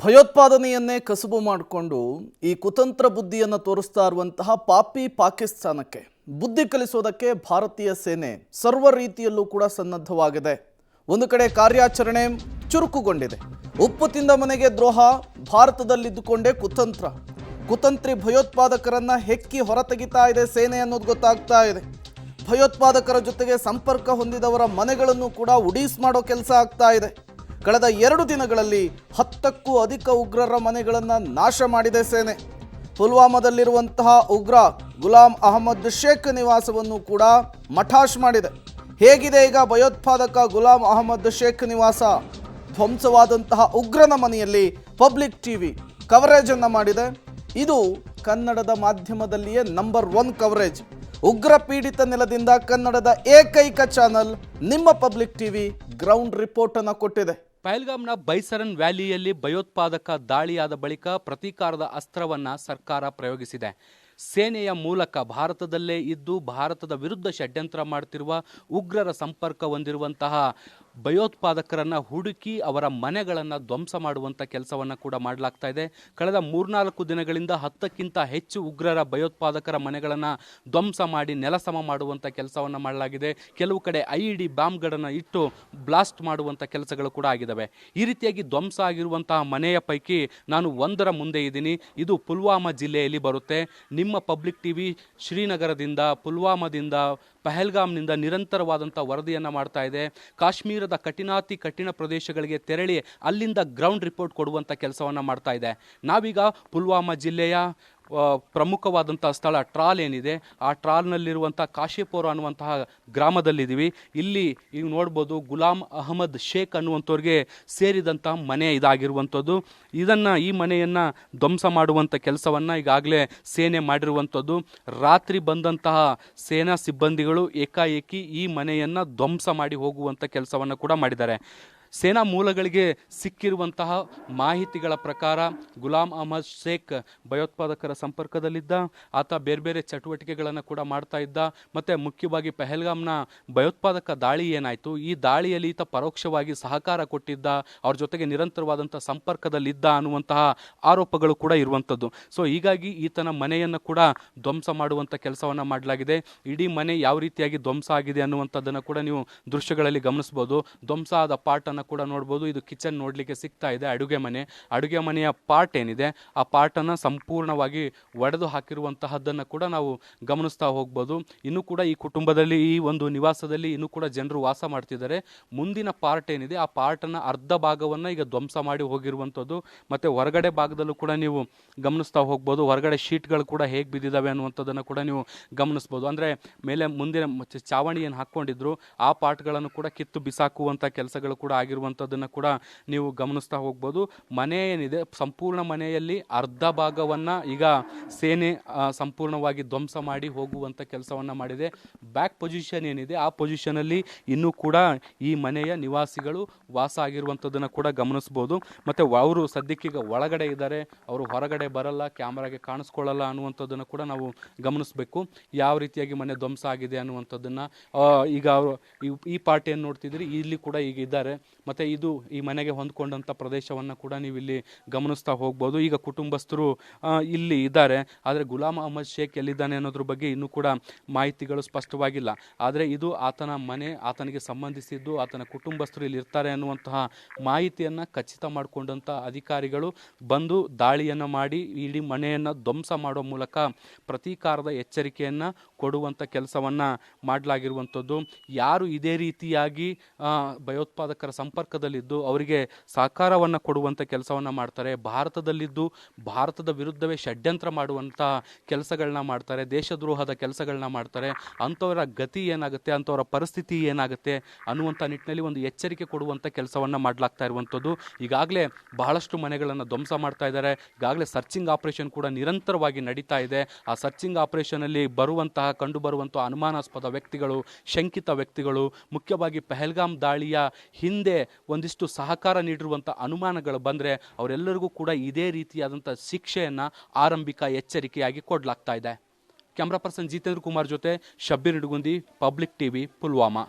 ಭಯೋತ್ಪಾದನೆಯನ್ನೇ ಕಸುಬು ಮಾಡಿಕೊಂಡು ಈ ಕುತಂತ್ರ ಬುದ್ಧಿಯನ್ನು ತೋರಿಸ್ತಾ ಇರುವಂತಹ ಪಾಪಿ ಪಾಕಿಸ್ತಾನಕ್ಕೆ ಬುದ್ಧಿ ಕಲಿಸೋದಕ್ಕೆ ಭಾರತೀಯ ಸೇನೆ ಸರ್ವ ರೀತಿಯಲ್ಲೂ ಕೂಡ ಸನ್ನದ್ಧವಾಗಿದೆ. ಒಂದು ಕಡೆ ಕಾರ್ಯಾಚರಣೆ ಚುರುಕುಗೊಂಡಿದೆ. ಉಪ್ಪು ತಿಂದ ಮನೆಗೆ ದ್ರೋಹ, ಭಾರತದಲ್ಲಿದ್ದುಕೊಂಡೇ ಕುತಂತ್ರಿ ಭಯೋತ್ಪಾದಕರನ್ನ ಹೆಕ್ಕಿ ಹೊರತೆಗಿತಾ ಇದೆ ಸೇನೆ ಅನ್ನೋದು ಗೊತ್ತಾಗ್ತಾ ಇದೆ. ಭಯೋತ್ಪಾದಕರ ಜೊತೆಗೆ ಸಂಪರ್ಕ ಹೊಂದಿದವರ ಮನೆಗಳನ್ನು ಕೂಡ ಉಡೀಸ್ ಮಾಡೋ ಕೆಲಸ ಆಗ್ತಾ ಇದೆ. ಕಳೆದ 2 ದಿನಗಳಲ್ಲಿ 10ಕ್ಕೂ ಅಧಿಕ ಉಗ್ರರ ಮನೆಗಳನ್ನು ನಾಶ ಮಾಡಿದೆ ಸೇನೆ. ಪುಲ್ವಾಮಾದಲ್ಲಿರುವಂತಹ ಉಗ್ರ ಗುಲಾಂ ಅಹಮದ್ ಶೇಖ್ ನಿವಾಸವನ್ನು ಕೂಡ ಮಠಾಶ್ ಮಾಡಿದೆ. ಹೇಗಿದೆ ಈಗ ಭಯೋತ್ಪಾದಕ ಗುಲಾಂ ಅಹಮದ್ ಶೇಖ್ ನಿವಾಸ? ಧ್ವಂಸವಾದಂತಹ ಉಗ್ರನ ಮನೆಯಲ್ಲಿ ಪಬ್ಲಿಕ್ ಟಿವಿ ಕವರೇಜ್ ಅನ್ನು ಮಾಡಿದೆ. ಇದು ಕನ್ನಡದ ಮಾಧ್ಯಮದಲ್ಲಿಯೇ ನಂಬರ್ 1 ಕವರೇಜ್. ಉಗ್ರ ಪೀಡಿತ ನೆಲದಿಂದ ಕನ್ನಡದ ಏಕೈಕ ಚಾನಲ್ ನಿಮ್ಮ ಪಬ್ಲಿಕ್ ಟಿವಿ ಗ್ರೌಂಡ್ ರಿಪೋರ್ಟ್ ಅನ್ನು ಕೊಟ್ಟಿದೆ. ಪಹಲ್ಗಾಮ್ನ ಬೈಸರನ್ ವ್ಯಾಲಿಯಲ್ಲಿ ಭಯೋತ್ಪಾದಕ ದಾಳಿಯಾದ ಬಳಿಕ ಪ್ರತೀಕಾರದ ಅಸ್ತ್ರವನ್ನು ಸರ್ಕಾರ ಪ್ರಯೋಗಿಸಿದೆ. ಸೇನೆಯ ಮೂಲಕ ಭಾರತದಲ್ಲೇ ಇದ್ದು ಭಾರತದ ವಿರುದ್ಧ ಷಡ್ಯಂತ್ರ ಮಾಡುತ್ತಿರುವ ಉಗ್ರರ ಸಂಪರ್ಕ ಹೊಂದಿರುವಂತಹ ಭಯೋತ್ಪಾದಕರನ್ನು ಹುಡುಕಿ ಅವರ ಮನೆಗಳನ್ನು ಧ್ವಂಸ ಮಾಡುವಂಥ ಕೆಲಸವನ್ನು ಕೂಡ ಮಾಡಲಾಗ್ತಾ ಇದೆ. ಕಳೆದ 3-4 ದಿನಗಳಿಂದ 10ಕ್ಕಿಂತ ಹೆಚ್ಚು ಉಗ್ರರ ಭಯೋತ್ಪಾದಕರ ಮನೆಗಳನ್ನು ಧ್ವಂಸ ಮಾಡಿ ನೆಲಸಮ ಮಾಡುವಂಥ ಕೆಲಸವನ್ನು ಮಾಡಲಾಗಿದೆ. ಕೆಲವು ಕಡೆ IED ಬಾಂಬ್ಗಳನ್ನು ಇಟ್ಟು ಬ್ಲಾಸ್ಟ್ ಮಾಡುವಂಥ ಕೆಲಸಗಳು ಕೂಡ ಆಗಿದ್ದಾವೆ. ಈ ರೀತಿಯಾಗಿ ಧ್ವಂಸ ಆಗಿರುವಂತಹ ಮನೆಯ ಪೈಕಿ ನಾನು ಒಂದರ ಮುಂದೆ ಇದ್ದೀನಿ. ಇದು ಪುಲ್ವಾಮಾ ಜಿಲ್ಲೆಯಲ್ಲಿ ಬರುತ್ತೆ. ನಿಮ್ಮ ಪಬ್ಲಿಕ್ ಟಿವಿ ಶ್ರೀನಗರದಿಂದ, ಪುಲ್ವಾಮಾದಿಂದ, ಪಹಲ್ಗಾಮ್ನಿಂದ ನಿರಂತರವಾದಂಥ ವರದಿಯನ್ನು ಮಾಡ್ತಾ ಇದೆ. ಕಾಶ್ಮೀರದ ಕಠಿಣ ಪ್ರದೇಶಗಳಿಗೆ ತೆರಳಿ ಅಲ್ಲಿಂದ ಗ್ರೌಂಡ್ ರಿಪೋರ್ಟ್ ಕೊಡುವಂಥ ಕೆಲಸವನ್ನು ಮಾಡ್ತಾ ಇದೆ. ನಾವೀಗ ಪುಲ್ವಾಮಾ ಜಿಲ್ಲೆಯ ಪ್ರಮುಖವಾದಂಥ ಸ್ಥಳ ಟ್ರಾಲ್ ಏನಿದೆ, ಆ ಟ್ರಾಲ್ನಲ್ಲಿರುವಂಥ ಕಾಶಿಪುರ ಅನ್ನುವಂತಹ ಗ್ರಾಮದಲ್ಲಿದ್ದೀವಿ. ಇಲ್ಲಿ ಈಗ ನೋಡ್ಬೋದು, ಗುಲಾಂ ಅಹಮದ್ ಶೇಖ್ ಅನ್ನುವಂಥವ್ರಿಗೆ ಸೇರಿದಂಥ ಮನೆ ಇದಾಗಿರುವಂಥದ್ದು. ಈ ಮನೆಯನ್ನು ಧ್ವಂಸ ಮಾಡುವಂಥ ಕೆಲಸವನ್ನು ಈಗಾಗಲೇ ಸೇನೆ ಮಾಡಿರುವಂಥದ್ದು. ರಾತ್ರಿ ಬಂದಂತಹ ಸೇನಾ ಸಿಬ್ಬಂದಿಗಳು ಏಕಾಏಕಿ ಈ ಮನೆಯನ್ನು ಧ್ವಂಸ ಮಾಡಿ ಹೋಗುವಂಥ ಕೆಲಸವನ್ನು ಕೂಡ ಮಾಡಿದ್ದಾರೆ. ಸೇನಾ ಮೂಲಗಳಿಗೆ ಸಿಕ್ಕಿರುವಂತಹ ಮಾಹಿತಿಗಳ ಪ್ರಕಾರ ಗುಲಾಂ ಅಹಮದ್ ಶೇಖ್ ಭಯೋತ್ಪಾದಕರ ಸಂಪರ್ಕದಲ್ಲಿದ್ದ. ಆತ ಬೇರೆ ಬೇರೆ ಚಟುವಟಿಕೆಗಳನ್ನು ಕೂಡ ಮಾಡ್ತಾ ಇದ್ದ. ಮತ್ತು ಮುಖ್ಯವಾಗಿ ಪಹಲ್ಗಾಮ್ನ ಭಯೋತ್ಪಾದಕ ದಾಳಿ ಏನಾಯಿತು, ಈ ದಾಳಿಯಲ್ಲಿ ಈತ ಪರೋಕ್ಷವಾಗಿ ಸಹಕಾರ ಕೊಟ್ಟಿದ್ದ, ಅವ್ರ ಜೊತೆಗೆ ನಿರಂತರವಾದಂಥ ಸಂಪರ್ಕದಲ್ಲಿದ್ದ ಅನ್ನುವಂತಹ ಆರೋಪಗಳು ಕೂಡ ಇರುವಂಥದ್ದು. ಸೊ ಹೀಗಾಗಿ ಈತನ ಮನೆಯನ್ನು ಕೂಡ ಧ್ವಂಸ ಮಾಡುವಂಥ ಕೆಲಸವನ್ನು ಮಾಡಲಾಗಿದೆ. ಇಡೀ ಮನೆ ಯಾವ ರೀತಿಯಾಗಿ ಧ್ವಂಸ ಆಗಿದೆ ಅನ್ನುವಂಥದ್ದನ್ನು ಕೂಡ ನೀವು ದೃಶ್ಯಗಳಲ್ಲಿ ಗಮನಿಸ್ಬೋದು. ಧ್ವಂಸ ಆದ ಪಾರ್ಟನ್ನು ಕೂಡ ನೋಡ್ಬೋದು. ಇದು ಕಿಚನ್ ನೋಡಲಿಕ್ಕೆ ಸಿಗ್ತಾ ಇದೆ. ಅಡುಗೆ ಮನೆಯ ಪಾರ್ಟ್ ಏನಿದೆ, ಆ ಪಾರ್ಟನ್ನು ಸಂಪೂರ್ಣವಾಗಿ ಒಡೆದು ಹಾಕಿರುವಂತಹದ್ದನ್ನು ಕೂಡ ನಾವು ಗಮನಿಸ್ತಾ ಹೋಗ್ಬೋದು. ಇನ್ನೂ ಕೂಡ ಈ ಕುಟುಂಬದಲ್ಲಿ, ಈ ಒಂದು ನಿವಾಸದಲ್ಲಿ ಇನ್ನೂ ಕೂಡ ಜನರು ವಾಸ ಮಾಡ್ತಿದ್ದಾರೆ. ಮುಂದಿನ ಪಾರ್ಟ್ ಏನಿದೆ, ಆ ಪಾರ್ಟನ್ನು ಅರ್ಧ ಭಾಗವನ್ನು ಈಗ ಧ್ವಂಸ ಮಾಡಿ ಹೋಗಿರುವಂಥದ್ದು. ಮತ್ತು ಹೊರಗಡೆ ಭಾಗದಲ್ಲೂ ಕೂಡ ನೀವು ಗಮನಿಸ್ತಾ ಹೋಗ್ಬೋದು. ಹೊರಗಡೆ ಶೀಟ್ಗಳು ಕೂಡ ಹೇಗೆ ಬಿದ್ದಿದ್ದಾವೆ ಅನ್ನುವಂಥದ್ದನ್ನು ಕೂಡ ನೀವು ಗಮನಿಸ್ಬೋದು. ಅಂದರೆ ಮುಂದಿನ ಚಾವಣಿ ಏನು ಹಾಕ್ಕೊಂಡಿದ್ರು, ಆ ಪಾರ್ಟ್ಗಳನ್ನು ಕೂಡ ಕಿತ್ತು ಬಿಸಾಕುವಂಥ ಕೆಲಸಗಳು ಕೂಡ ಆಗಿರುವಂಥದ್ದನ್ನು ಕೂಡ ನೀವು ಗಮನಿಸ್ತಾ ಹೋಗ್ಬೋದು. ಮನೆ ಏನಿದೆ, ಸಂಪೂರ್ಣ ಮನೆಯಲ್ಲಿ ಅರ್ಧ ಭಾಗವನ್ನು ಈಗ ಸೇನೆ ಸಂಪೂರ್ಣವಾಗಿ ಧ್ವಂಸ ಮಾಡಿ ಹೋಗುವಂಥ ಕೆಲಸವನ್ನು ಮಾಡಿದೆ. ಬ್ಯಾಕ್ ಪೊಸಿಷನ್ ಏನಿದೆ, ಆ ಪೊಸಿಷನಲ್ಲಿ ಇನ್ನೂ ಕೂಡ ಈ ಮನೆಯ ನಿವಾಸಿಗಳು ವಾಸ ಆಗಿರುವಂಥದ್ದನ್ನು ಕೂಡ ಗಮನಿಸ್ಬೋದು. ಮತ್ತು ಅವರು ಸದ್ಯಕ್ಕೀಗ ಒಳಗಡೆ ಇದ್ದಾರೆ, ಅವರು ಹೊರಗಡೆ ಬರಲ್ಲ, ಕ್ಯಾಮ್ರಾಗೆ ಕಾಣಿಸ್ಕೊಳ್ಳಲ್ಲ ಅನ್ನುವಂಥದ್ದನ್ನು ಕೂಡ ನಾವು ಗಮನಿಸಬೇಕು. ಯಾವ ರೀತಿಯಾಗಿ ಮನೆ ಧ್ವಂಸ ಆಗಿದೆ ಅನ್ನುವಂಥದ್ದನ್ನು ಈಗ ಅವರು ಈ ಪಾರ್ಟ್ ಏನು ನೋಡ್ತಿದ್ದೀರಿ, ಇಲ್ಲಿ ಕೂಡ ಈಗ ಇದ್ದಾರೆ. ಮತ್ತು ಇದು ಈ ಮನೆಗೆ ಹೊಂದ್ಕೊಂಡಂಥ ಪ್ರದೇಶವನ್ನು ಕೂಡ ನೀವು ಇಲ್ಲಿ ಗಮನಿಸ್ತಾ ಹೋಗ್ಬೋದು. ಈಗ ಕುಟುಂಬಸ್ಥರು ಇಲ್ಲಿ ಇದ್ದಾರೆ. ಆದರೆ ಗುಲಾಂ ಅಹಮದ್ ಶೇಖ್ ಎಲ್ಲಿದ್ದಾನೆ ಅನ್ನೋದ್ರ ಬಗ್ಗೆ ಇನ್ನೂ ಕೂಡ ಮಾಹಿತಿಗಳು ಸ್ಪಷ್ಟವಾಗಿಲ್ಲ. ಆದರೆ ಇದು ಆತನ ಮನೆ, ಆತನಿಗೆ ಸಂಬಂಧಿಸಿದ್ದು, ಆತನ ಕುಟುಂಬಸ್ಥರು ಇಲ್ಲಿ ಇರ್ತಾರೆ ಅನ್ನುವಂತಹ ಮಾಹಿತಿಯನ್ನು ಖಚಿತ ಮಾಡಿಕೊಂಡಂಥ ಅಧಿಕಾರಿಗಳು ಬಂದು ದಾಳಿಯನ್ನು ಮಾಡಿ ಇಡೀ ಮನೆಯನ್ನು ಧ್ವಂಸ ಮಾಡೋ ಮೂಲಕ ಪ್ರತೀಕಾರದ ಎಚ್ಚರಿಕೆಯನ್ನು ಕೊಡುವಂಥ ಕೆಲಸವನ್ನು ಮಾಡಲಾಗಿರುವಂಥದ್ದು. ಯಾರು ಇದೇ ರೀತಿಯಾಗಿ ಭಯೋತ್ಪಾದಕರ ಸಂಪರ್ಕದಲ್ಲಿದ್ದು ಅವರಿಗೆ ಸಹಕಾರವನ್ನು ಕೊಡುವಂಥ ಕೆಲಸವನ್ನು ಮಾಡ್ತಾರೆ, ಭಾರತದಲ್ಲಿದ್ದು ಭಾರತದ ವಿರುದ್ಧವೇ ಷಡ್ಯಂತ್ರ ಮಾಡುವಂಥ ಕೆಲಸಗಳನ್ನ ಮಾಡ್ತಾರೆ, ದೇಶದ್ರೋಹದ ಕೆಲಸಗಳನ್ನ ಮಾಡ್ತಾರೆ, ಅಂಥವರ ಗತಿ ಏನಾಗುತ್ತೆ, ಅಂಥವರ ಪರಿಸ್ಥಿತಿ ಏನಾಗುತ್ತೆ ಅನ್ನುವಂಥ ನಿಟ್ಟಿನಲ್ಲಿ ಒಂದು ಎಚ್ಚರಿಕೆ ಕೊಡುವಂಥ ಕೆಲಸವನ್ನು ಮಾಡಲಾಗ್ತಾ ಇರುವಂಥದ್ದು. ಈಗಾಗಲೇ ಬಹಳಷ್ಟು ಮನೆಗಳನ್ನು ಧ್ವಂಸ ಮಾಡ್ತಾ ಇದ್ದಾರೆ. ಈಗಾಗಲೇ ಸರ್ಚಿಂಗ್ ಆಪರೇಷನ್ ಕೂಡ ನಿರಂತರವಾಗಿ ನಡೀತಾ ಇದೆ. ಆ ಸರ್ಚಿಂಗ್ ಆಪರೇಷನಲ್ಲಿ ಕಂಡು ಬರುವಂಥ ಅನುಮಾನಾಸ್ಪದ ವ್ಯಕ್ತಿಗಳು, ಶಂಕಿತ ವ್ಯಕ್ತಿಗಳು, ಮುಖ್ಯವಾಗಿ ಪಹಲ್ಗಾಮ್ ದಾಳಿಯ ಹಿಂದೆ ಒಂದಿಷ್ಟು ಸಹಕಾರ ನೀಡಿರುವಂಥ ಅನುಮಾನಗಳು ಬಂದರೆ ಅವರೆಲ್ಲರಿಗೂ ಕೂಡ ಇದೇ ರೀತಿಯಾದಂಥ ಶಿಕ್ಷೆಯನ್ನು ಆರಂಭಿಕ ಎಚ್ಚರಿಕೆಯಾಗಿ ಕೊಡಲಾಗ್ತಾ ಇದೆ. ಕ್ಯಾಮ್ರಾ ಪರ್ಸನ್ ಜಿತೇಂದ್ರ ಕುಮಾರ್ ಜೊತೆ ಶಬ್ಬೀರ್ ನಿಡುಗುಂದಿ, ಪಬ್ಲಿಕ್ ಟಿವಿ, ಪುಲ್ವಾಮಾ.